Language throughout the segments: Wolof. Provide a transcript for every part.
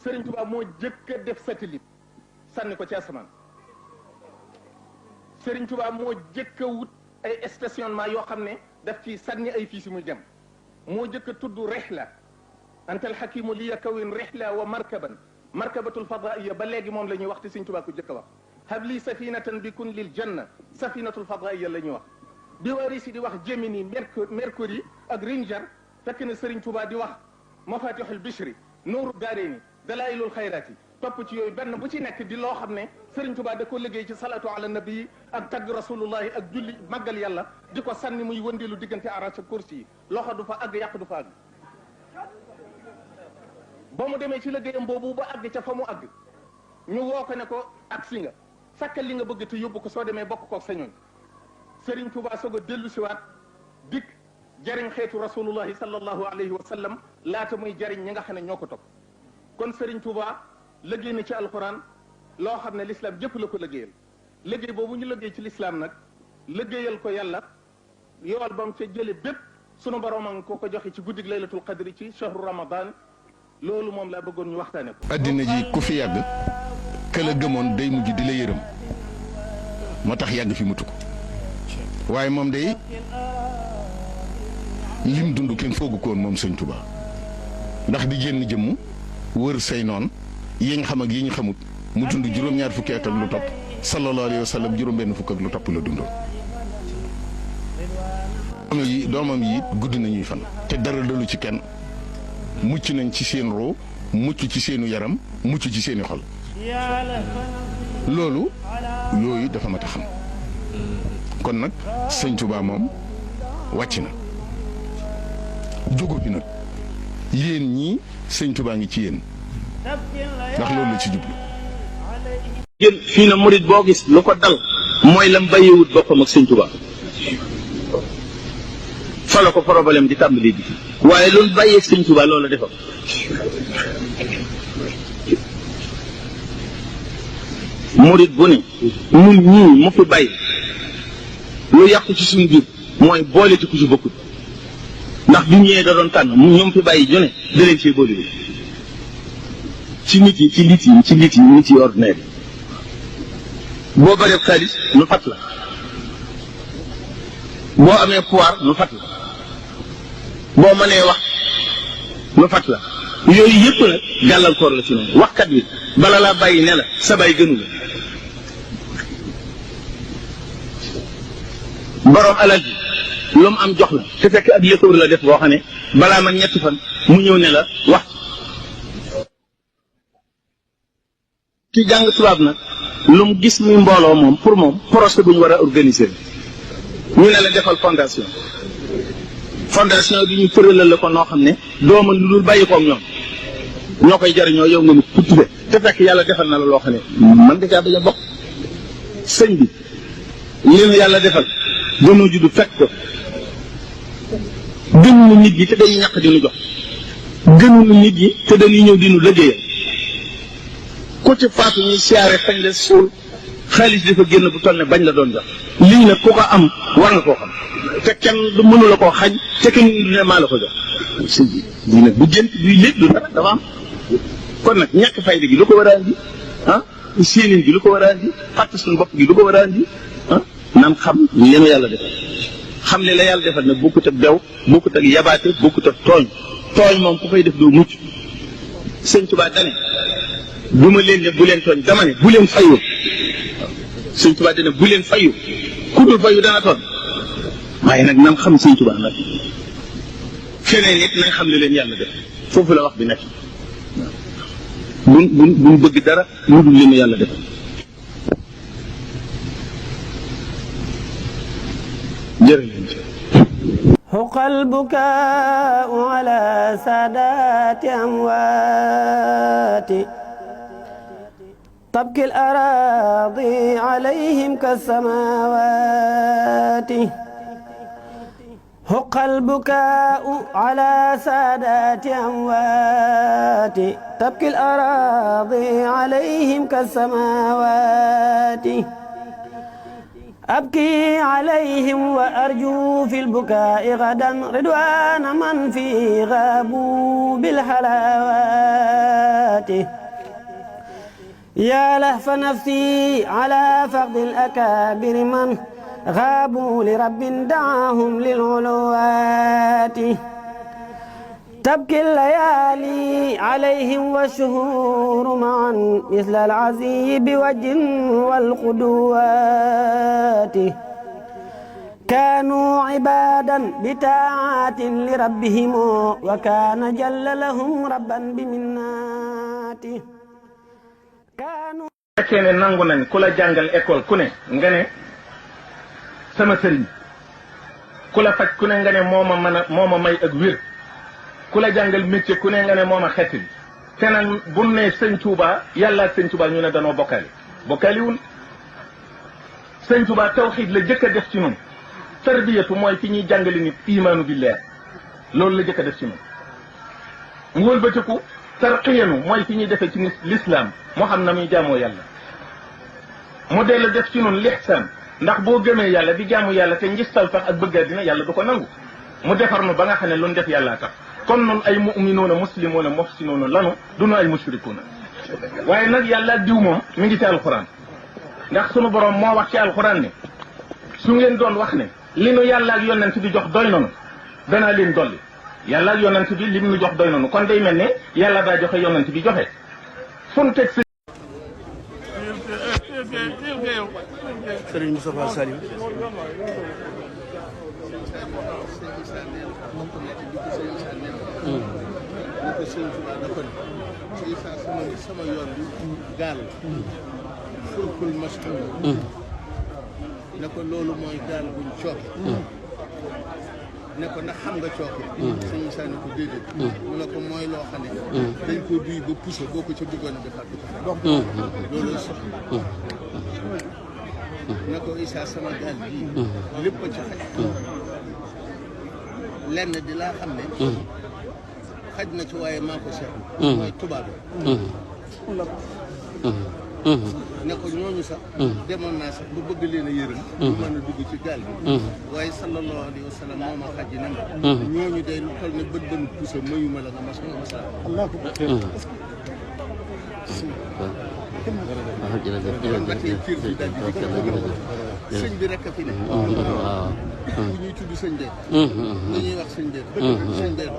Serigne Touba moo jëkk a def satellite sànni ko ci asamaan Serigne Touba moo jëkk a wut ay stationnement yoo xam ne daf ci sànni ay fii si muy dem moo jëkk a tudd rihla antal hakimu li yakawin rihla wa markabatul fadaiya ba léegi moom la ñuy wax te Serigne Touba ko jëkk a wax habli safinatan bi kun lil janna safinatul fadaiya la ñuy wax bi wari si di wax Gemini Mercury ak Ranger fekk na Serigne Touba di wax mafatihul bishri nuuru daarayni dalailul xayraati topp ci yooyu benn bu ci nekk di loo xam ne Serigne Touba da ko liggéey ci salatu ala nabi ak tagg rasulullahi ak julli màggal yàlla di ko sànni muy wëndeelu diggante arach ak kursi yi loxo du fa àgg yàq du fa àgg ba mu demee ci liggéeyam boobu ba àgg ca fa mu àgg ñu woo ko ne ko ak si nga sàkkal li nga bëgg te yóbbu ko soo demee bokk koog sa ñooñ Serigne Touba soog a dellu siwaat dikk jariñ xeetu rasulullahi sallallahu alayhi wa sallam laata muy jariñ ñi nga xam ne ñoo ko topp kon Serigne Touba liggéey na ci alquran loo xam ne l'islam jëpp la ko liggéeyal liggéey boobu ñu liggéey ci l'islam nag liggéeyal ko yàlla yool ba mu ca jële bépp sunu borom a ngi ko joxe ci guddig laylatul qadri ci shahru ramadan loolu moom laa bëggoon ñu waxtaane ko. addina ji ku fi yàgg ka la gëmoon day mujj di la yërëm moo tax yàgg fi mutu ko waaye moom day lim dund kenn foogu ko woon moom Sëñ Touba ndax di génn jëmm wër say noon yi nga xam ak yi ñu xamut mu dund juróom-ñaar fukki at ak lu topp sallallahu alayhi wa sallam juróom-benn fukk ak lu topp la dundoon. doomam yi gudd nañuy fan te dara dalu ci kenn mucc nañ ci seen roo mucc ci seenu yaram mucc ci seeni xol loolu yooyu dafa mat a xam kon nag Sëñ Touba moom wàcc na jógu bi nag yéen ñii Sëñ Touba ngi ci yéen ndax loolu la ci jublu. jën fii na murit boo gis lu ko dal mooy lam bàyyiwut boppam ak Sëñ Touba fa la ko problème di tàmbali bi waaye loolu bàyyeeg Sëñ Touba loolu la defam murit bu ne ñun ñii mu fi bàyyi lu yàqu ci suñu biir mooy boole ci ku ci bokkut ndax bi ñëwee da doon tànn ñoom fi bàyyi ñu ne da leen cee boole ci nit yi ci nit yi ordinaire yi boo bëree xaalis nu fat la boo amee pouvoir nu fat la boo mënee wax nu fat la yooyu yëpp nag gàllankoor la ci noonu waxkat bi bala laa bàyyi ne la sa bàyyi gënu la borom alal ji lu mu am jox la te fekk ak yëkkër la def boo xam ne balaa man ñetti fan mu ñëw ne la wax ci jàng tubaab nag lu mu gis muy mbooloo moom pour moom projet bu ñu war a organiser ñu ne la defal fondation bi ñu tëralal la ko noo xam ne doo mën lu dul bàyyi koog ñoom ñoo koy jariñoo yow nga mu ku tudde te fekk yàlla defal na la loo xam ne mën nga caa bañ a bokk sëñ bi li nu yàlla defal dañoo juddu fekk ko gënuñu nit ñi te dañuy ñàkk di nu jox gënuñu nit ñi te dañuy ñëw di nu liggéeyal ku ci faatu ñuy siyaare fañ la suul xaalis dafa génn bu toll ne bañ la doon jox lii nag ku ko am war nga koo xam te kenn du mënu la koo xañ te kenn du ne maa la ko jox sëñ bi lii nag bu jënt luy lépp du dara dafa am kon nag ñàkk fayda gi lu ko war a andi séenine gi lu ko war a andi fàtt suñu bopp gi lu ko war a andi nan xam li nu yàlla defal xam li la yàlla defal nag bokkut ak bew bokkut ak yabaate bokkut ak tooñ moom ku koy def doo mucc Sëñ Tuubaa dane du ma leen ne bu leen tooñ dama ne bu leen fayu Sëñ Tuubaa dane bu leen fayu ku dul fayu dana tooñ waaye nag nan xam Sëñ Tuubaa nag feneen nit nañ xam li leen yàlla def foofu la wax bi nekk buñ bëgg dara lu dul li nu yàlla defal حق البكاء على سادات أموات تبكي الأراضي عليهم كالسماوات حق البكاء على سادات أموات تبكي الأراضي عليهم كالسماوات أبكي عليهم وأرجو في البكاء غدا رضوان من في غابوا بالحلاوات يا لهف نفسي على فقد الأكابر من غابوا لرب دعاهم للعلوات تبكي الليالي عليهم والشهور معا مثل العزي بوجه والقدوات كانوا عبادا بتاعات لربهم وكان جل لهم ربا بمناته كانوا fekkee ne nangu nañ ku la jàngal école ku ne nga ne sama sëriñ ku la faj ku ne nga ne moo ma may ak wér ku la jàngal métier ku ne nga ne moo ma xetti te nag bu ne sëñ Touba yàlla ak sëñ Touba ñu ne danoo bokkaali wul sëñ Touba tawxiid la jëkk a def ci ñun tarbiyatu mooy fi ñuy jàngale nit imaanu billah loolu la jëkk a def ci ñun mu wëlbatiku tarqiyanu mooy fi ñuy defee ci l'islam moo xam na muy jaamoo yàlla mu dellu def ci ñun lihsaan ndax boo gëmee yàlla di jaamu yàlla te ngistal tax ak bëgga dina yàlla du ko nangu mu defar nu ba nga xam ne lu ñu def yàllaa tax kon noonu ay mu'minoona muslimoona muhsinoona lanu dunu ay mushrikuuna waaye nag yàlla diw moom mi ngi ci alxuraan ndax sunu borom moo wax ci alxuraan ne su ngeen doon wax ne li nu yàlla ak yonent bi jox doy nanu danaa leen dolli yàlla ak yonent bi lim nu jox doy nanu kon day mel ne yàlla daa joxe yonent bi joxe fun teg Sëriñ Moustapha Saliou ko sëñ Tuba dafa ne ci sama yoon bi gaal fulkul mashhur ne ko loolu mooy gaal buñ cooke ne ko ndax xam nga cooke sëñ Issa ne ko déedéet mu ne ko mooy loo xam ne dañ ko duy ba poussé boo ko ca bëggoon a defaat du ko loolu soxla ne ko Issa sama gaal bii lépp a ci xaj lenn di laa xam ne xaj na ci waaye maa ko seetlu mooy tubaab ne ko ñooñu sax demoon naa sax ba bëgg leen a yërëm lu mën a dugg ci gaal bi waaye sallallahu alayhi wa sallam moo ma xaj ne ma ñooñu day lu toll ne bët bën pusa mayuma la nga mas nga masa sëñ bi rek a fi ne bu ñuy tudd sëñ bee li ñuy wax sëñ bee sëñ bee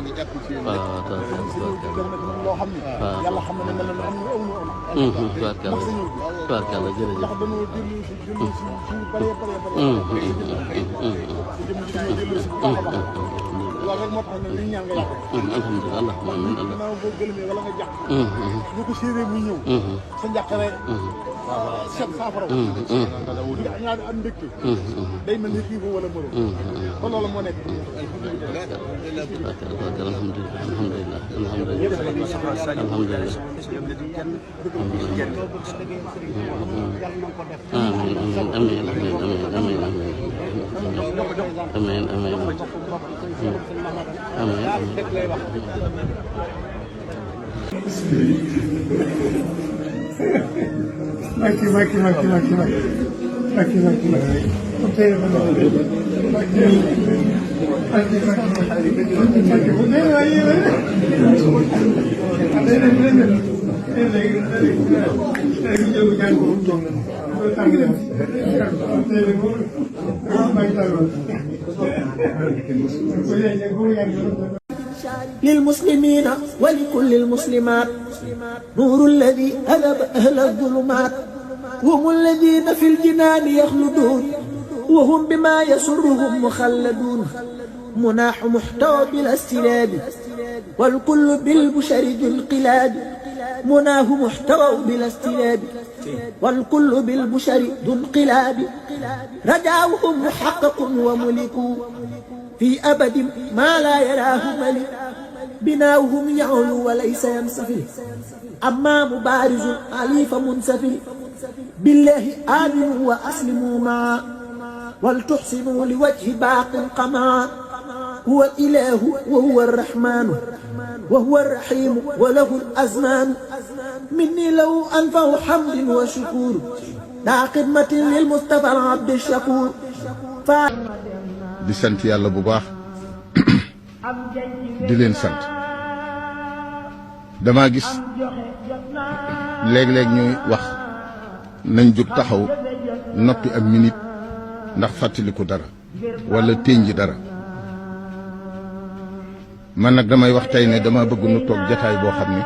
ngi jàpp ci yéen loo xam ne yàlla xam ne mel na am na tubaarkàlla jërëjëf ndax dañoo dellu si bëree loolu rek moo tax ne li ñu ñaan nga yàq alhamdulilah ginnaaw boo gëlëmee wala nga jàq ñu ko séeréer muy ñëw sa njàqare set saafara ñaari am mbégte day mel ni kii ko wala mëro kon loolu moo nekk للمسلمين ولكل المسلمات نور الذي أذهب أهل الظلمات هم الذين في الجنان يخلدون وهم بما يسرهم مخلدون مناح محتوى بلا استلاب والكل بالبشر ذو انقلاب مناه محتوى بلا استلاب والكل بالبشر ذو انقلاب رجاؤهم محقق وملكوا في أبد ما لا يراه ملك بناؤهم يعلو وليس ينسفل أما مبارز علي فمنسفل بالله آمنوا وأسلموا معا ولتحسنوا لوجه باق قمعا هو الإله وهو الرحمن وهو الرحيم وله الأزمان مني له أنفع حمد وشكور daa xidmatin lil Mustafa al abdi shakur di sant yàlla bu baax di leen sant damaa gis léeg-léeg ñuy wax nañ jóg taxaw noppi ak minute ndax fàttaliku dara wala ténji dara man nag damay wax tey ne dama bëgg nu toog jataay boo xam ne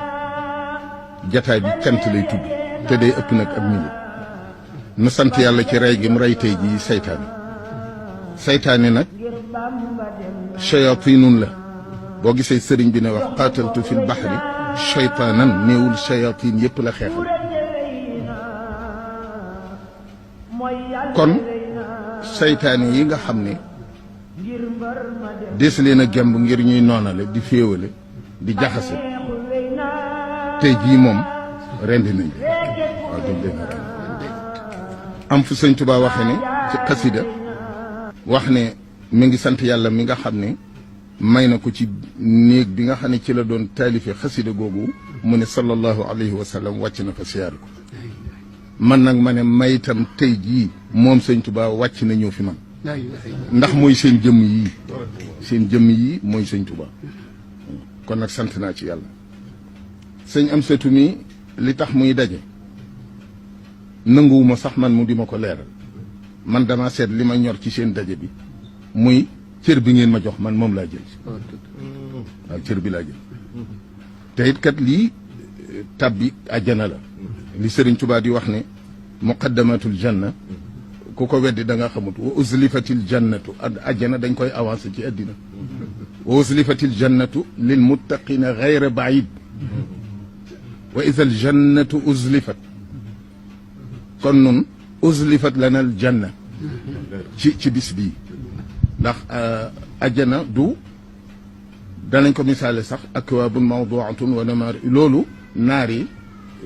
jataay bi cant lay tudd te day ëpp nag ab minute nu sant yàlla ci rey gi mu rey tey jii saytaane nag shayatinun la boo gisee sëriñ bi ne wax qaataltu fil bahri shaytaanan néewul shayatin yëpp la xeexal kon saytaane yi nga xam ne des leen a gemb ngir ñuy noonale di féewale di jaxase tey jii moom rendi nañ waaw dañ leen a rendi am fu sëñ Tuubaa waxe ne ci xasida wax ne mi ngi sant yàlla mi nga xam ne may na ko ci néeg bi nga xam ne ci la doon taalife xasida googu mu ne sallallahu alayhi wa sallam wàcc na fa siyaar ko man nag ma ne may itam tey jii moom sëñ Tuubaa wàcc na ñëw fi man ndax mooy seen jëmm yii mooy sëñ Tuubaa kon nag sant naa ci yàlla sëñ Amsatu mi li tax muy daje nanguwuma sax man mu di ma ko leeral man dama seet li ma ñor ci seen daje bi muy cër bi ngeen ma jox man moom laa jël waaw cër bi laa jël te it kat lii tabbi àjjana la li Sëriñ Tuubaa di wax ne muqaddamatul janna ku ko weddi da nga xamut wa uzlifatil jannatu àjjana dañ koy avancé ci àddina wa uzlifatil jannatu lil muttaqina gayra baid wa idha al jannatu uzlifat kon nun uzlifat lana al janna ci bis bii ndax àjjana du danañ ko misaale sax akwaabun mawduatun wa namaar loolu naar yi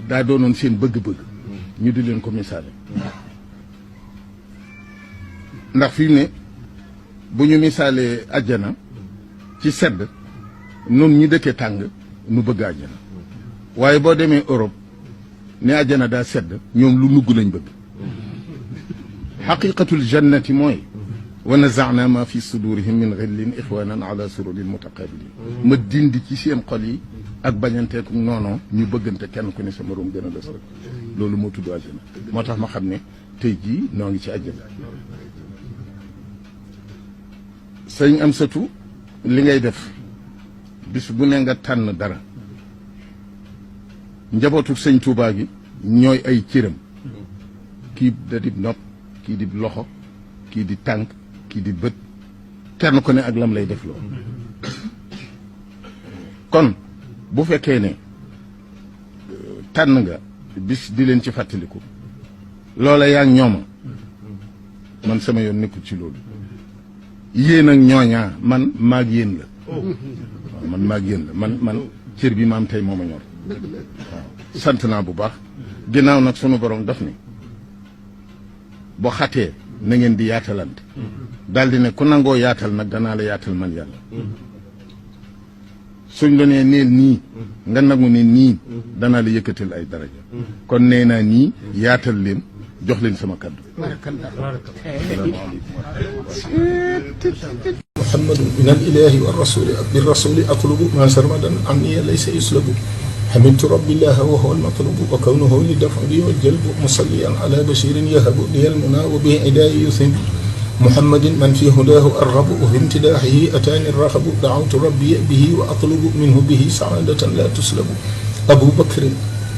daa doonoon seen bëgg-bëgg ñu di leen ko misaale ndax fi mu ne bu ñu misaalee àjjana ci sedd nun ñi dëkkee tàng nu bëgg àjjana waaye boo demee Europe ne àjjana daa sedd ñoom lu nugg lañ bëgg xaqiqatul jannati mooy wa nazaana ma fi sudurihim min xillin ixwanan ala sururin mutaqabilin ma dindi ci seen xol yi ak bañanteeku noonoo ñu bëggante kenn ku ne sa morom gën a des rek loolu moo tudd àjjana moo tax ma xam ne tey jii noo ngi ci àjjana sëñ Amsatu li ngay def bis bu ne nga tànn dara njabootu sëñ Tuubaa gi ñooy ay cëram kii da di nopp kii di loxo kii di tànk kii di bët kenn ku ne ak lam lay def loo kon bu fekkee ne tànn nga bis di leen ci fàttaliku loola yaa ngi ñooma man sama yoon nekkul ci loolu yéen ak ñooñaa man maag yéen la waaw man maag yéen la man cër bi maam tey moo ma ñor waaw sant naa bu baax ginnaaw nag sunu borom daf ni boo xatee na ngeen di yaatalante daal di ne ku nangoo yaatal nag danaa la yaatal man yàlla suñ la nee neel nii nga nangu ne nii danaa la yëkkatil ay daraja kon nee naa nii yaatal leen jox leen sama kaddu محمد من الإله والرسول بالرسول أطلب ما سرمدا عني ليس يسلب حمدت رب الله وهو المطلوب وكونه لدفع لي والجلب مصليا على بشير يهب لي المنى وبه عدائي يثب محمد من في هداه أرغب وفي امتداحه أتاني الرغب دعوت ربي به وأطلب منه به سعادة لا تسلب أبو بكر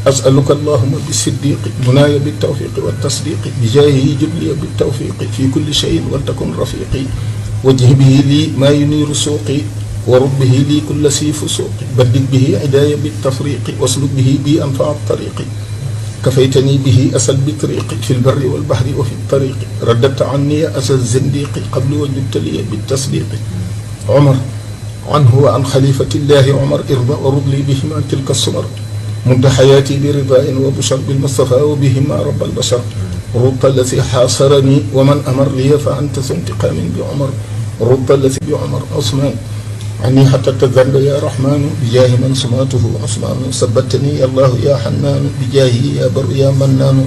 أسألك اللهم بالصديق مناي بالتوفيق والتصديق بجاهه جب لي بالتوفيق في كل شيء ولتكن رفيقي وجه به لي ما ينير سوقي ورب به لي كل سي فسوق بدل به عداية بالتفريق واسلك به بي أنفع الطريق كفيتني به أسل بطريق في البر والبحر وفي الطريق رددت عني أسى الزنديق قبل وجدت لي بالتصديق عمر عنه وعن خليفة الله عمر ارضى ورد لي بهما تلك الصمر مد حياتي برضاء وبشر بالمصطفى وبهما رب البشر رد الذي حاصرني ومن أمر لي فأنت ذو انتقام بعمر رد الذي بعمر عثمان عني حتى تذل يا رحمن بجاه من سماته عثمان ثبتني يا الله يا حنان بجاهه يا بر يا منان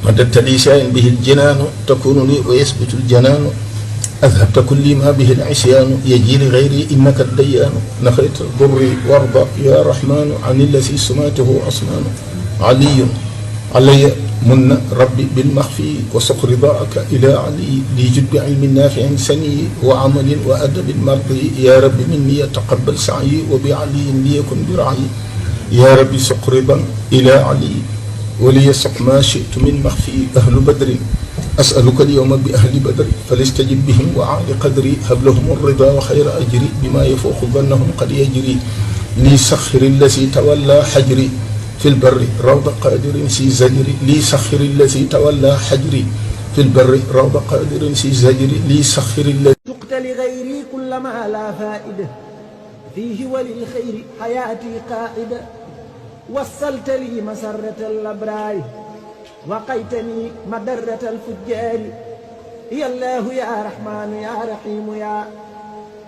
مددت لي شيئا به الجنان تكون لي ويثبت الجنان أذهبت كل ما به العصيان يجي لغيري إنك الديان نخيت ضري وارضى يا رحمن عن الذي سماته أصنان علي من ربي بالمخفي وسق رضاك إلى علي لجد بعلم نافع سني وعمل وأدب مرضي يا رب مني تقبل سعي وبعلي ليكن برعي يا رب سق رضا إلى علي وليسق ما شئت من مخفي أهل بدر أسألك اليوم بأهل بدر فليستجب بهم وعالي قدري هب لهم الرضا وخير أجري بما يفوق ظنهم قد يجري لي سخر الذي تولى حجري في البر روض قادر في زجري لي سخر الذي تولى حجري في البر روض قادر في زجري لي سخر الذي سقت لغيري كل ما لا فائدة فيه وللخير حياتي قائدة وصلت لي مسرة الأبرار وقيتني مدرة الفجار يا الله يا رحمن يا رحيم يا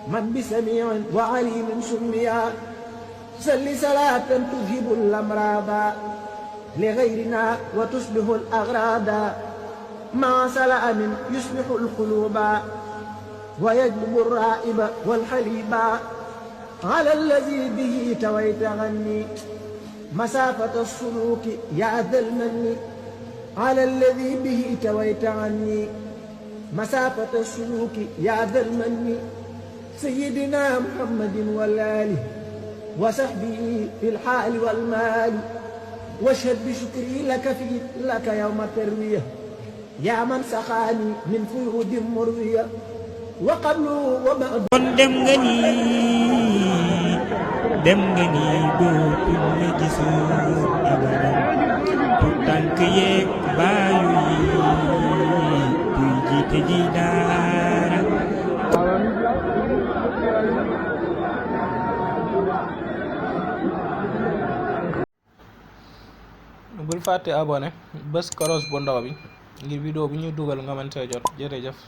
من بسميع وعليم سميا صل صلاة تذهب الأمراض لغيرنا وتصلح الأغراض مع سلام يصلح القلوب ويجلب الرائب والحليب على الذي به تويت عني مسافة السلوك يا ذا المن على الذي به تويت عني مسافة السلوك يا ذا المن سيدنا محمد والآل وصحبه في الحال والمال واشهد بشكري لك يوم التروية يا من سقاني من فيود مروية وقبل وبعد dem nga ni dootul la gis abadan tout tànk yeeg baayu yi buy jiite ji daara bul fàtte abonné bës koros bu ndaw bi ngir vidéo bu ñu dugal nga mën see jot jërëjëf